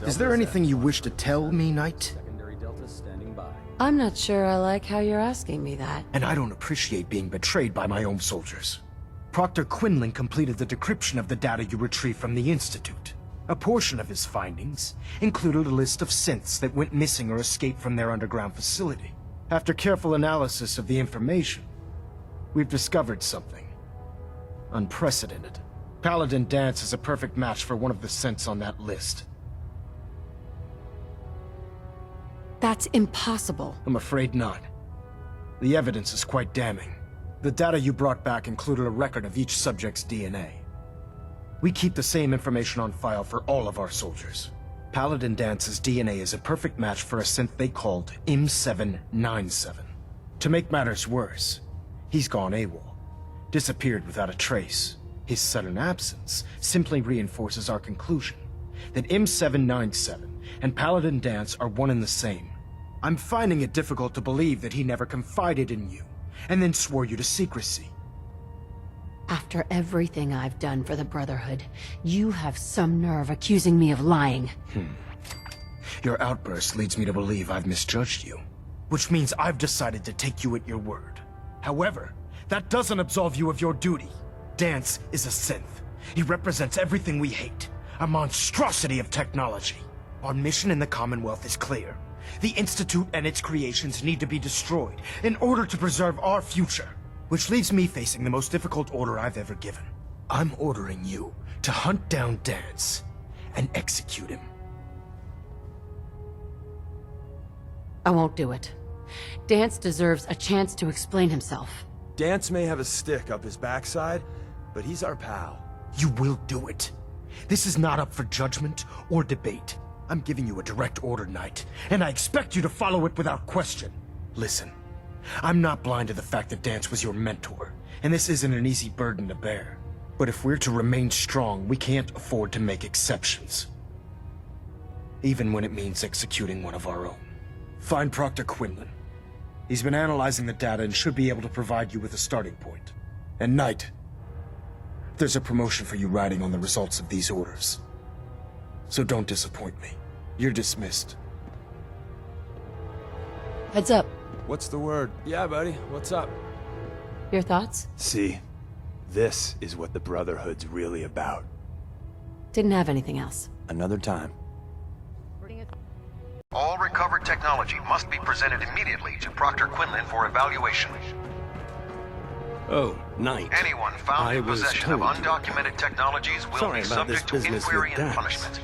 Is there anything you wish to tell me, Knight? I'm not sure I like how you're asking me that. And I don't appreciate being betrayed by my own soldiers. Proctor Quinlan completed the decryption of the data you retrieved from the Institute. A portion of his findings included a list of synths that went missing or escaped from their underground facility. After careful analysis of the information, we've discovered something unprecedented. Paladin Danse is a perfect match for one of the synths on that list. That's impossible. I'm afraid not. The evidence is quite damning. The data you brought back included a record of each subject's DNA. We keep the same information on file for all of our soldiers. Paladin Dance's DNA is a perfect match for a synth they called M797. To make matters worse, he's gone AWOL, disappeared without a trace. His sudden absence simply reinforces our conclusion that M797 and Paladin Danse are one and the same. I'm finding it difficult to believe that he never confided in you, and then swore you to secrecy. After everything I've done for the Brotherhood, you have some nerve accusing me of lying. Your outburst leads me to believe I've misjudged you, which means I've decided to take you at your word. However, that doesn't absolve you of your duty. Danse is a synth. He represents everything we hate, a monstrosity of technology. Our mission in the Commonwealth is clear. The Institute and its creations need to be destroyed in order to preserve our future. Which leaves me facing the most difficult order I've ever given. I'm ordering you to hunt down Danse and execute him. I won't do it. Danse deserves a chance to explain himself. Danse may have a stick up his backside, but he's our pal. You will do it. This is not up for judgment or debate. I'm giving you a direct order, Knight, and I expect you to follow it without question. Listen. I'm not blind to the fact that Danse was your mentor, and this isn't an easy burden to bear. But if we're to remain strong, we can't afford to make exceptions. Even when it means executing one of our own. Find Proctor Quinlan. He's been analyzing the data and should be able to provide you with a starting point. And Knight, there's a promotion for you riding on the results of these orders. So don't disappoint me. You're dismissed. Heads up. What's the word? Yeah, buddy, what's up? Your thoughts? See, this is what the Brotherhood's really about. Didn't have anything else. Another time. All recovered technology must be presented immediately to Proctor Quinlan for evaluation. Oh, Knight. Anyone found in possession of undocumented technologies will be subject to inquiry and punishment.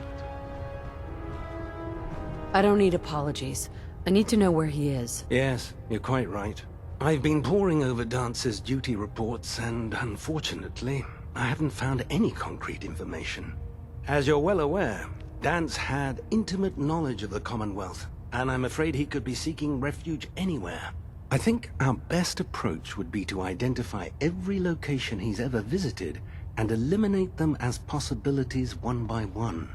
I don't need apologies. I need to know where he is. Yes, you're quite right. I've been poring over Dance's duty reports, and unfortunately, I haven't found any concrete information. As you're well aware, Danse had intimate knowledge of the Commonwealth, and I'm afraid he could be seeking refuge anywhere. I think our best approach would be to identify every location he's ever visited and eliminate them as possibilities one by one.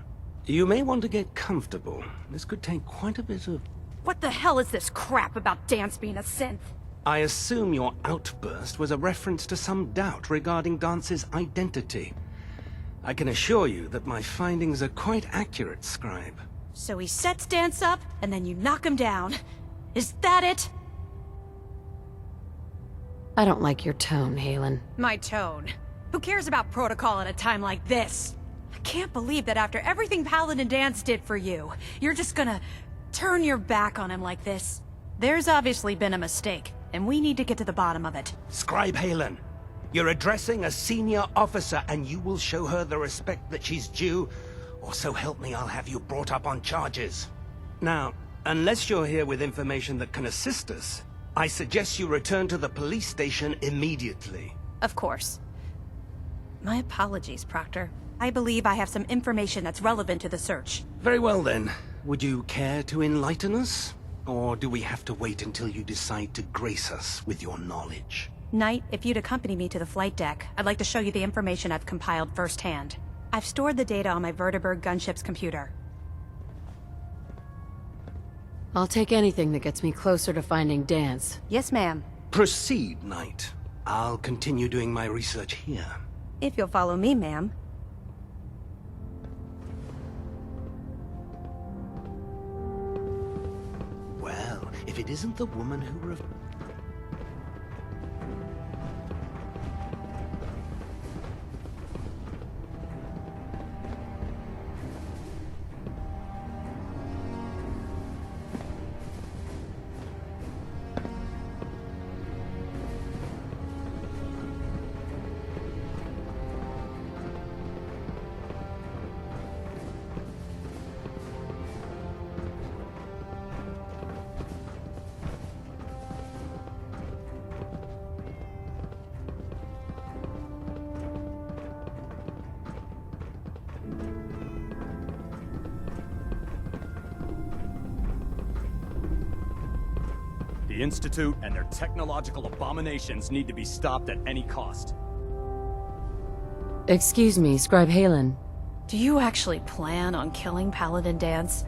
You may want to get comfortable. This could take quite a bit of... What the hell is this crap about Danse being a synth? I assume your outburst was a reference to some doubt regarding Dance's identity. I can assure you that my findings are quite accurate, Scribe. So he sets Danse up, and then you knock him down. Is that it? I don't like your tone, Halen. My tone. Who cares about protocol at a time like this? I can't believe that after everything Paladin Danse did for you, you're just gonna turn your back on him like this. There's obviously been a mistake, and we need to get to the bottom of it. Scribe Halen, you're addressing a senior officer, and you will show her the respect that she's due, or so help me, I'll have you brought up on charges. Now, unless you're here with information that can assist us, I suggest you return to the police station immediately. Of course. My apologies, Proctor. I believe I have some information that's relevant to the search. Very well then. Would you care to enlighten us? Or do we have to wait until you decide to grace us with your knowledge? Knight, if you'd accompany me to the flight deck, I'd like to show you the information I've compiled firsthand. I've stored the data on my Vertibird gunship's computer. I'll take anything that gets me closer to finding Danse. Yes, ma'am. Proceed, Knight. I'll continue doing my research here. If you'll follow me, ma'am. if it isn't the woman who The Institute and their technological abominations need to be stopped at any cost. Excuse me, Scribe Halen. Do you actually plan on killing Paladin Dance?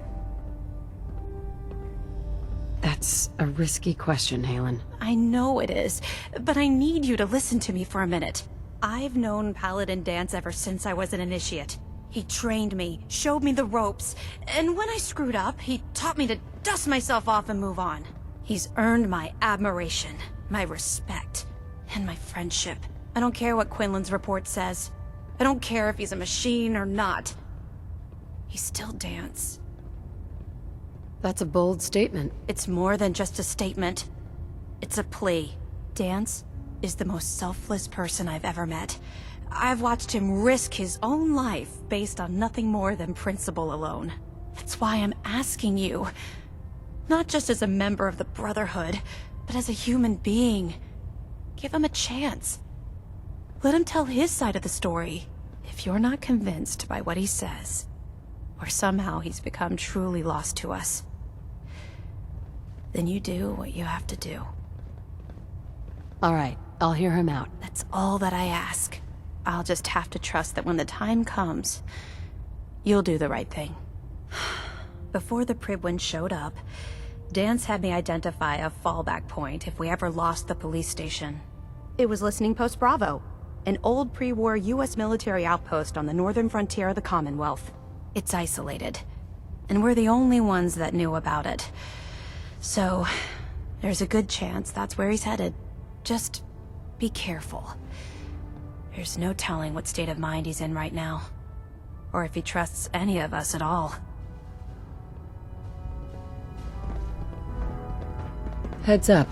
That's a risky question, Halen. I know it is, but I need you to listen to me for a minute. I've known Paladin Dance ever since I was an initiate. He trained me, showed me the ropes, and when I screwed up, he taught me to dust myself off and move on. He's earned my admiration, my respect, and my friendship. I don't care what Quinlan's report says. I don't care if he's a machine or not. He's still Dance. That's a bold statement. It's more than just a statement. It's a plea. Dance is the most selfless person I've ever met. I've watched him risk his own life based on nothing more than principle alone. That's why I'm asking you. Not just as a member of the Brotherhood, but as a human being. Give him a chance. Let him tell his side of the story. If you're not convinced by what he says, or somehow he's become truly lost to us, then you do what you have to do. All right, I'll hear him out. That's all that I ask. I'll just have to trust that when the time comes, you'll do the right thing. Before the Pribwin showed up, Dance had me identify a fallback point if we ever lost the police station. It was Listening Post Bravo, an old pre-war US military outpost on the northern frontier of the Commonwealth. It's isolated, and we're the only ones that knew about it. So, there's a good chance that's where he's headed. Just be careful. There's no telling what state of mind he's in right now, or if he trusts any of us at all. Heads up.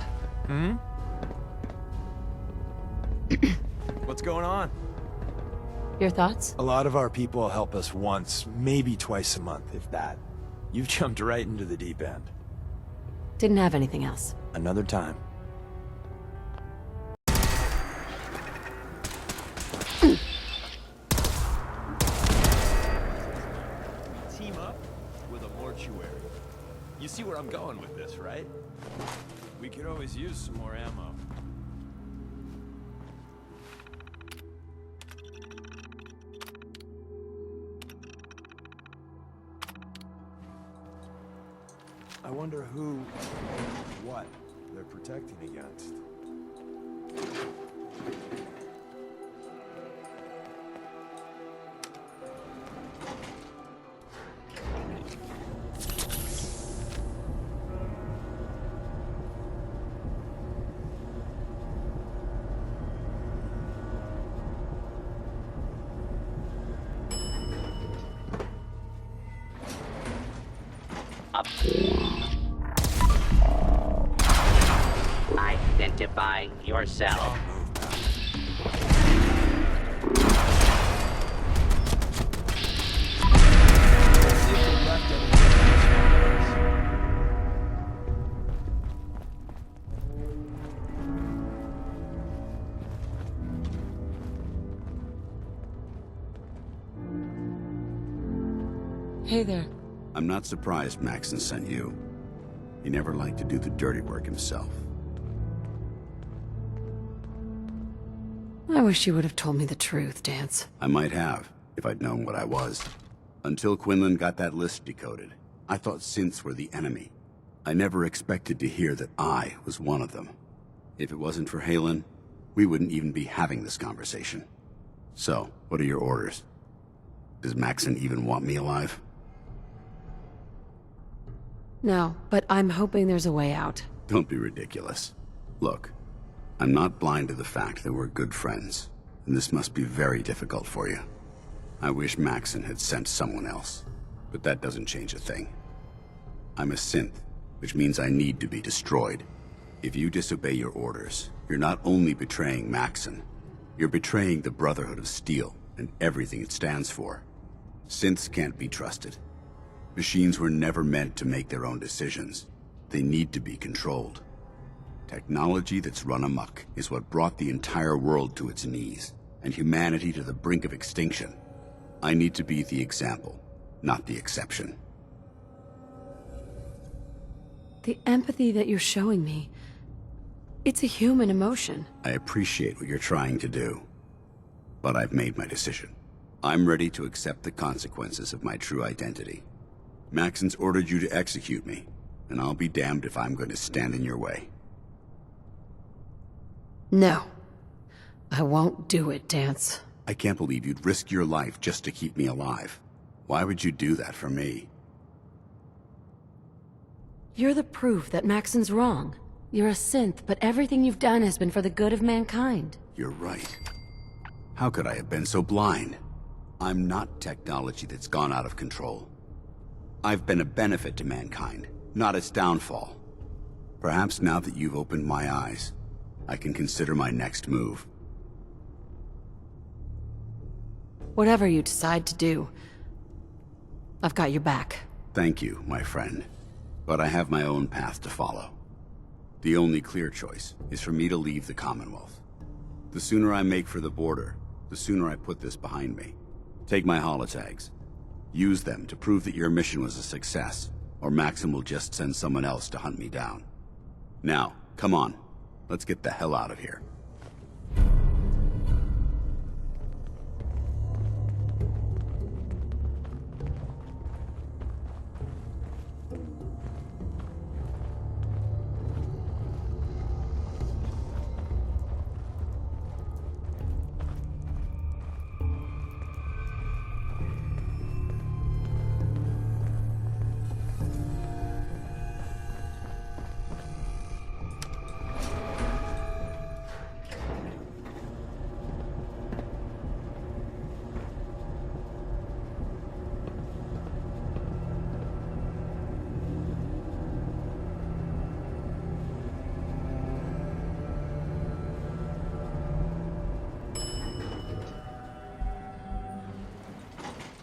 What's going on? Your thoughts? A lot of our people help us once, maybe twice a month, if that. You've jumped right into the deep end. Didn't have anything else. Another time. Team up with a mortuary. You see where I'm going with this, right? We could always use some more ammo. I wonder who, what they're protecting against. Identify yourself. Hey there. I'm not surprised Maxson sent you. He never liked to do the dirty work himself. I wish you would have told me the truth, Dance. I might have, if I'd known what I was. Until Quinlan got that list decoded, I thought synths were the enemy. I never expected to hear that I was one of them. If it wasn't for Halen, we wouldn't even be having this conversation. So, what are your orders? Does Maxson even want me alive? No, but I'm hoping there's a way out. Don't be ridiculous. Look, I'm not blind to the fact that we're good friends, and this must be very difficult for you. I wish Maxon had sent someone else, but that doesn't change a thing. I'm a synth, which means I need to be destroyed. If you disobey your orders, you're not only betraying Maxon, you're betraying the Brotherhood of Steel and everything it stands for. Synths can't be trusted. Machines were never meant to make their own decisions. They need to be controlled. Technology that's run amok is what brought the entire world to its knees, and humanity to the brink of extinction. I need to be the example, not the exception. The empathy that you're showing me, it's a human emotion. I appreciate what you're trying to do, but I've made my decision. I'm ready to accept the consequences of my true identity. Maxon's ordered you to execute me, and I'll be damned if I'm going to stand in your way. No. I won't do it, Dance. I can't believe you'd risk your life just to keep me alive. Why would you do that for me? You're the proof that Maxon's wrong. You're a synth, but everything you've done has been for the good of mankind. You're right. How could I have been so blind? I'm not technology that's gone out of control. I've been a benefit to mankind, not its downfall. Perhaps now that you've opened my eyes, I can consider my next move. Whatever you decide to do, I've got your back. Thank you, my friend. But I have my own path to follow. The only clear choice is for me to leave the Commonwealth. The sooner I make for the border, the sooner I put this behind me. Take my holotags. Use them to prove that your mission was a success, or Maxim will just send someone else to hunt me down. Now, come on. Let's get the hell out of here.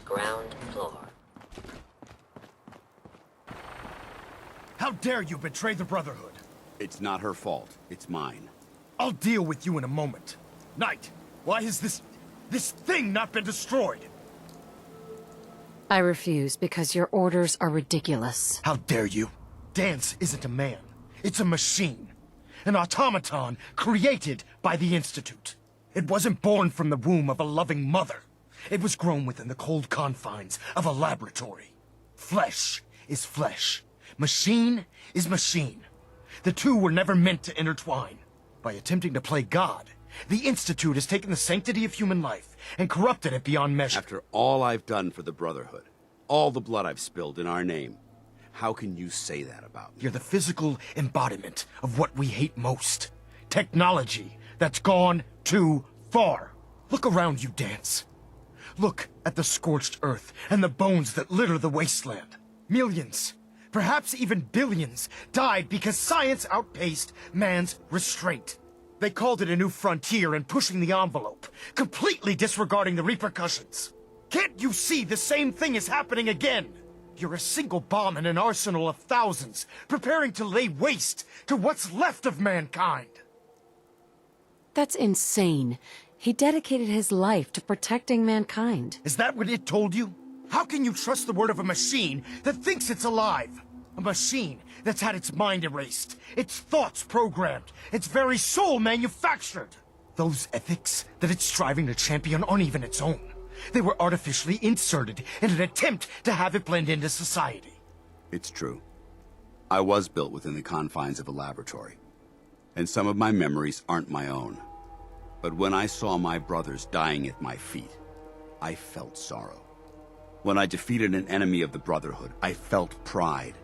Ground floor. How dare you betray the Brotherhood? It's not her fault. It's mine. I'll deal with you in a moment. Knight, why has this thing not been destroyed? I refuse because your orders are ridiculous. How dare you? Dance isn't a man. It's a machine. An automaton created by the Institute. It wasn't born from the womb of a loving mother. It was grown within the cold confines of a laboratory. Flesh is flesh. Machine is machine. The two were never meant to intertwine. By attempting to play God, the Institute has taken the sanctity of human life and corrupted it beyond measure. After all I've done for the Brotherhood, all the blood I've spilled in our name, how can you say that about me? You're the physical embodiment of what we hate most. Technology that's gone too far. Look around you, Dance. Look at the scorched earth and the bones that litter the wasteland. Millions, perhaps even billions, died because science outpaced man's restraint. They called it a new frontier and pushing the envelope, completely disregarding the repercussions. Can't you see the same thing is happening again? You're a single bomb in an arsenal of thousands, preparing to lay waste to what's left of mankind. That's insane. He dedicated his life to protecting mankind. Is that what it told you? How can you trust the word of a machine that thinks it's alive? A machine that's had its mind erased, its thoughts programmed, its very soul manufactured. Those ethics that it's striving to champion aren't even its own. They were artificially inserted in an attempt to have it blend into society. It's true. I was built within the confines of a laboratory, and some of my memories aren't my own. But when I saw my brothers dying at my feet, I felt sorrow. When I defeated an enemy of the Brotherhood, I felt pride.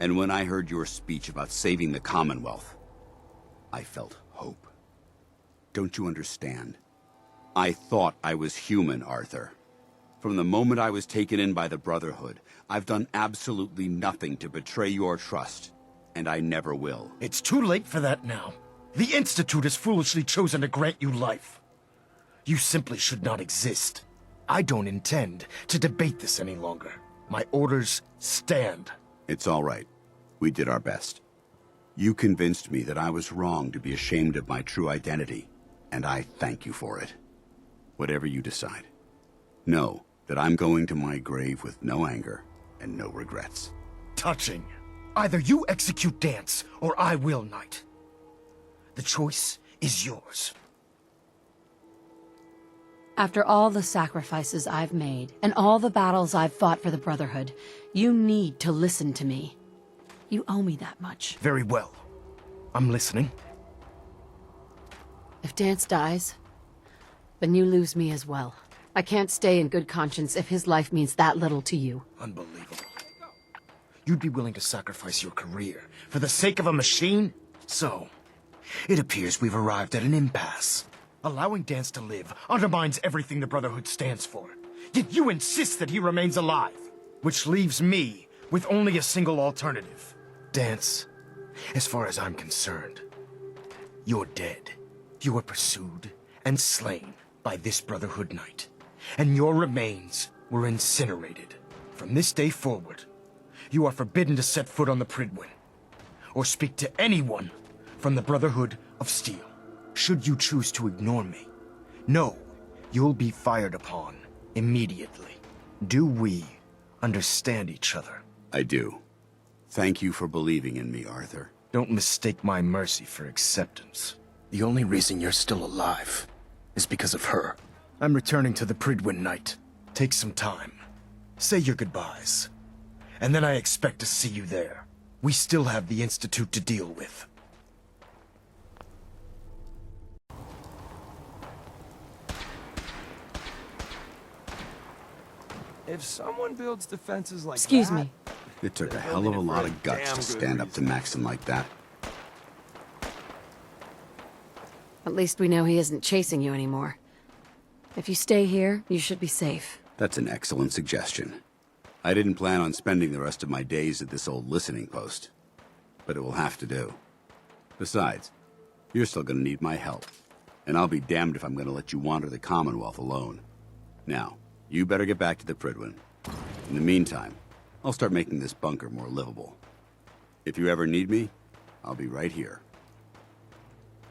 And when I heard your speech about saving the Commonwealth, I felt hope. Don't you understand? I thought I was human, Arthur. From the moment I was taken in by the Brotherhood, I've done absolutely nothing to betray your trust, and I never will. It's too late for that now. The Institute has foolishly chosen to grant you life. You simply should not exist. I don't intend to debate this any longer. My orders stand. It's all right. We did our best. You convinced me that I was wrong to be ashamed of my true identity, and I thank you for it. Whatever you decide, know that I'm going to my grave with no anger and no regrets. Touching. Either you execute Dance, or I will, Knight. The choice is yours. After all the sacrifices I've made, and all the battles I've fought for the Brotherhood, you need to listen to me. You owe me that much. Very well. I'm listening. If Dance dies, then you lose me as well. I can't stay in good conscience if his life means that little to you. Unbelievable. You'd be willing to sacrifice your career for the sake of a machine? So, it appears we've arrived at an impasse. Allowing Dance to live undermines everything the Brotherhood stands for. Yet you insist that he remains alive, which leaves me with only a single alternative. Dance, as far as I'm concerned, you're dead. You were pursued and slain by this Brotherhood Knight, and your remains were incinerated. From this day forward, you are forbidden to set foot on the Pridwin, or speak to anyone from the Brotherhood of Steel. Should you choose to ignore me, know you'll be fired upon immediately. Do we understand each other? I do. Thank you for believing in me, Arthur. Don't mistake my mercy for acceptance. The only reason you're still alive is because of her. I'm returning to the Pridwin Knight. Take some time. Say your goodbyes. And then I expect to see you there. We still have the Institute to deal with. If someone builds defenses like Excuse that, me. It took a hell of a lot of guts to stand up to Maxim like that. At least we know he isn't chasing you anymore. If you stay here, you should be safe. That's an excellent suggestion. I didn't plan on spending the rest of my days at this old listening post, but it will have to do. Besides, you're still gonna need my help, and I'll be damned if I'm gonna let you wander the Commonwealth alone. Now, you better get back to the Pridwin. In the meantime, I'll start making this bunker more livable. If you ever need me, I'll be right here.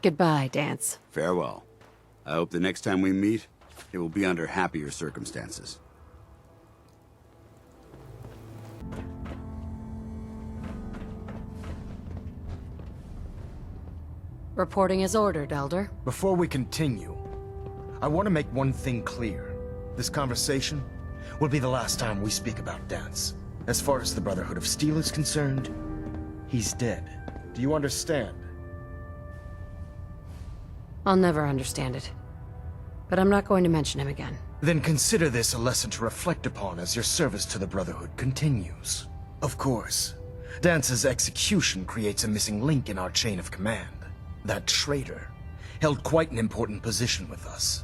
Goodbye, Dance. Farewell. I hope the next time we meet, it will be under happier circumstances. Reporting as ordered, Elder. Before we continue, I want to make one thing clear. This conversation will be the last time we speak about Dance. As far as the Brotherhood of Steel is concerned, he's dead. Do you understand? I'll never understand it. But I'm not going to mention him again. Then consider this a lesson to reflect upon as your service to the Brotherhood continues. Of course, Dance's execution creates a missing link in our chain of command. That traitor held quite an important position with us.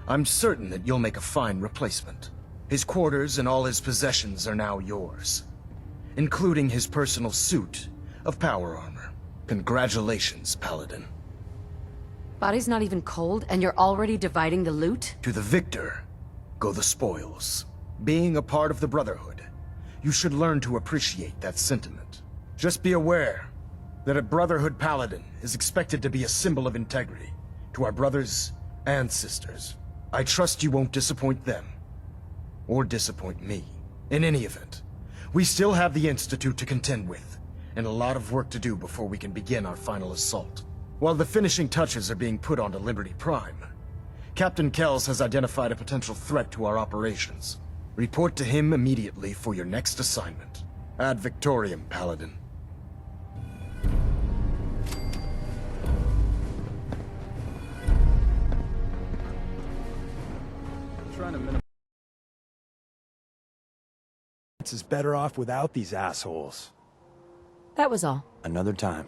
I'm certain that you'll make a fine replacement. His quarters and all his possessions are now yours, including his personal suit of power armor. Congratulations, Paladin. Body's not even cold, and you're already dividing the loot? To the victor go the spoils. Being a part of the Brotherhood, you should learn to appreciate that sentiment. Just be aware that a Brotherhood Paladin is expected to be a symbol of integrity to our brothers and sisters. I trust you won't disappoint them, or disappoint me. In any event, we still have the Institute to contend with, and a lot of work to do before we can begin our final assault. While the finishing touches are being put onto Liberty Prime, Captain Kells has identified a potential threat to our operations. Report to him immediately for your next assignment. Ad Victoriam, Paladin. trying to minimize. Is better off without these assholes. That was all. Another time.